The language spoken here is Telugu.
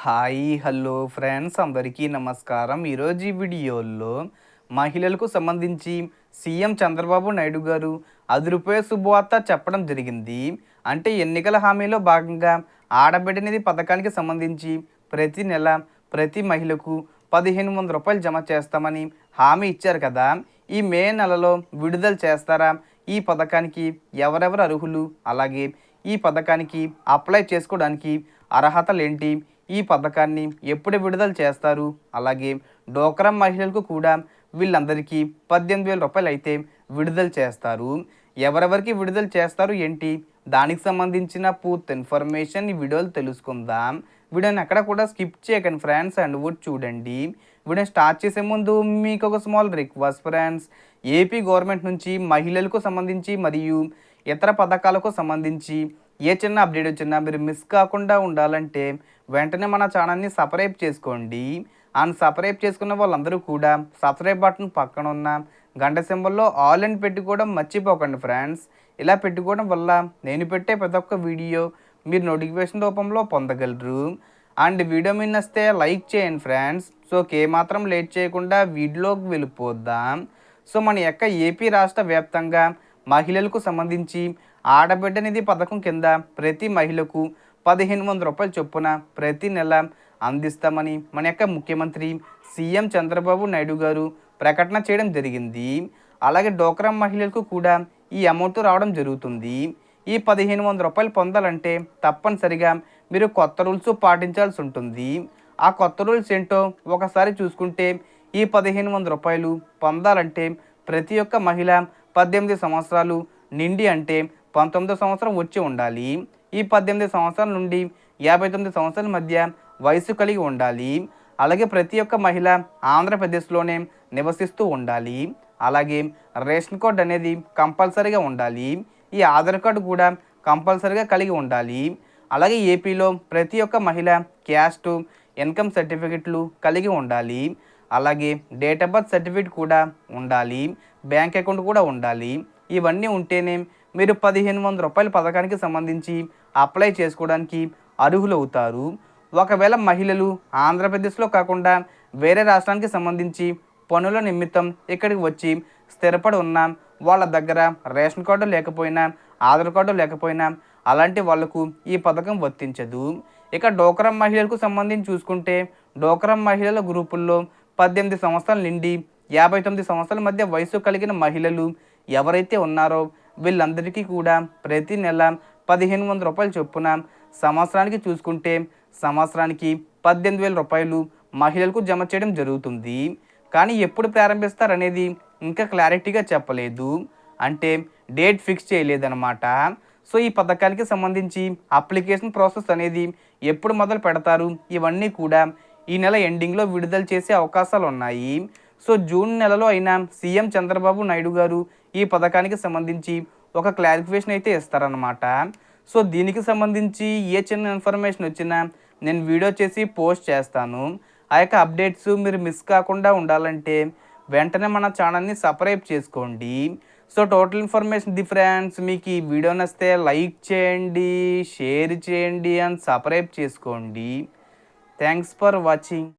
హాయ్ హలో ఫ్రెండ్స్ అందరికీ నమస్కారం. ఈరోజు ఈ వీడియోలో మహిళలకు సంబంధించి సీఎం చంద్రబాబు నాయుడు గారు అదిరిపోయే శుభవార్త చెప్పడం జరిగింది. అంటే ఎన్నికల హామీలో భాగంగా ఆడబిడ్డ నిధి పథకానికి సంబంధించి ప్రతి నెల ప్రతి మహిళకు రూ. 1500 జమ చేస్తామని హామీ ఇచ్చారు కదా. ఈ మే నెలలో విడుదల చేస్తారా? ఈ పథకానికి ఎవరెవరు అర్హులు? అలాగే ఈ పథకానికి అప్లై చేసుకోవడానికి అర్హతలేంటి? ఈ పథకాన్ని ఎప్పుడు విడుదల చేస్తారు? అలాగే డోక్రా మహిళలకు కూడా వీళ్ళందరికీ రూ. 18,000 అయితే విడుదల చేస్తారు. ఎవరెవరికి విడుదల చేస్తారు ఏంటి? దానికి సంబంధించిన పూర్తి ఇన్ఫర్మేషన్ ఈ వీడియోలో తెలుసుకుందాం. వీడియోని ఎక్కడ కూడా స్కిప్ చేయకండి ఫ్రెండ్స్, అండ్ కూడా చూడండి. వీడియోని స్టార్ట్ చేసే ముందు మీకు ఒక small request friends. AP government నుంచి మహిళలకు సంబంధించి మరియు ఇతర పథకాలకు సంబంధించి ఏ చిన్న అప్డేట్ వచ్చినా మీరు మిస్ కాకుండా ఉండాలంటే వెంటనే మన ఛానల్ని సబ్స్క్రైబ్ చేసుకోండి. అండ్ సబ్స్క్రైబ్ చేసుకున్న వాళ్ళందరూ కూడా సబ్స్క్రైబ్ బటన్ పక్కన ఉన్న గంట సింబల్లో ఆల్ అని పెట్టుకోవడం మర్చిపోకండి ఫ్రెండ్స్. ఇలా పెట్టుకోవడం వల్ల నేను పెట్టే ప్రతి ఒక్క వీడియో మీరు నోటిఫికేషన్ రూపంలో పొందగలరు. అండ్ వీడియో మీద నచ్చితే లైక్ చేయండి ఫ్రెండ్స్. సో ఏమాత్రం లేట్ చేయకుండా వీడియోలోకి వెళ్ళిపోద్దాం. సో మన యొక్క ఏపీ రాష్ట్ర వ్యాప్తంగా మహిళలకు సంబంధించి ఆడబిడ్డ నిధి పథకం కింద ప్రతి మహిళకు రూ. 1500 చొప్పున ప్రతి నెల అందిస్తామని మన యొక్క ముఖ్యమంత్రి సీఎం చంద్రబాబు నాయుడు గారు ప్రకటన చేయడం జరిగింది. అలాగే డోక్రా మహిళలకు కూడా ఈ అమౌంట్ రావడం జరుగుతుంది. ఈ రూ. 1500 పొందాలంటే తప్పనిసరిగా మీరు కొత్త రూల్స్ పాటించాల్సి ఉంటుంది. ఆ కొత్త రూల్స్ ఏంటో ఒకసారి చూసుకుంటే ఈ రూ. 1500 పొందాలంటే ప్రతి ఒక్క మహిళ 18 సంవత్సరాలు నిండి అంటే 19వ సంవత్సరం వచ్చి ఉండాలి. ఈ 18 సంవత్సరాల నుండి 59 సంవత్సరాల మధ్య వయసు కలిగి ఉండాలి. అలాగే ప్రతి ఒక్క మహిళ ఆంధ్రప్రదేశ్లోనే నివసిస్తూ ఉండాలి. అలాగే రేషన్ కార్డ్ అనేది కంపల్సరీగా ఉండాలి. ఈ ఆధార్ కార్డు కూడా కంపల్సరీగా కలిగి ఉండాలి. అలాగే ఏపీలో ప్రతి ఒక్క మహిళ క్యాస్ట్ ఇన్కమ్ సర్టిఫికెట్లు కలిగి ఉండాలి. అలాగే డేట్ ఆఫ్ బర్త్ సర్టిఫికేట్ కూడా ఉండాలి. బ్యాంక్ అకౌంట్ కూడా ఉండాలి. ఇవన్నీ ఉంటేనే మీరు రూ. 1500 పథకానికి సంబంధించి అప్లై చేసుకోవడానికి అర్హులవుతారు. ఒకవేళ మహిళలు ఆంధ్రప్రదేశ్లో కాకుండా వేరే రాష్ట్రానికి సంబంధించి పనుల నిమిత్తం ఇక్కడికి వచ్చి స్థిరపడి ఉన్న వాళ్ళ దగ్గర రేషన్ కార్డు లేకపోయినా ఆధార్ కార్డు లేకపోయినా అలాంటి వాళ్లకు ఈ పథకం వర్తించదు. ఇక డోక్రా మహిళలకు సంబంధించి చూసుకుంటే డోక్రా మహిళల గ్రూపుల్లో 18 సంవత్సరాల నుండి 59 సంవత్సరాల మధ్య వయసు కలిగిన మహిళలు ఎవరైతే ఉన్నారో వీళ్ళందరికీ కూడా ప్రతి నెల రూ. 1500 చొప్పున సంవత్సరానికి చూసుకుంటే సంవత్సరానికి రూ. 18,000 మహిళలకు జమ చేయడం జరుగుతుంది. కానీ ఎప్పుడు ప్రారంభిస్తారనేది ఇంకా క్లారిటీగా చెప్పలేదు. అంటే డేట్ ఫిక్స్ చేయలేదన్నమాట. సో ఈ పథకానికి సంబంధించి అప్లికేషన్ ప్రాసెస్ అనేది ఎప్పుడు మొదలు పెడతారు ఇవన్నీ కూడా ఈ నెల ఎండింగ్లో విడుదల చేసే అవకాశాలు ఉన్నాయి. సో జూన్ నెలలో అయినా సీఎం చంద్రబాబు నాయుడు గారు ఈ పథకానికి సంబంధించి ఒక క్లారిఫికేషన్ అయితే ఇస్తారనమాట. సో దీనికి సంబంధించి ఏ చిన్న ఇన్ఫర్మేషన్ వచ్చినా నేను వీడియో చేసి పోస్ట్ చేస్తాను. ఆ యొక్క అప్డేట్స్ మీరు మిస్ కాకుండా ఉండాలంటే వెంటనే మన ఛానల్ని సబ్స్క్రైబ్ చేసుకోండి. So total information friends. మీకు ఈ వీడియో నచ్చితే లైక్ చేయండి, షేర్ చేయండి అండ్ సబ్స్క్రైబ్ చేసుకోండి. Thanks for watching.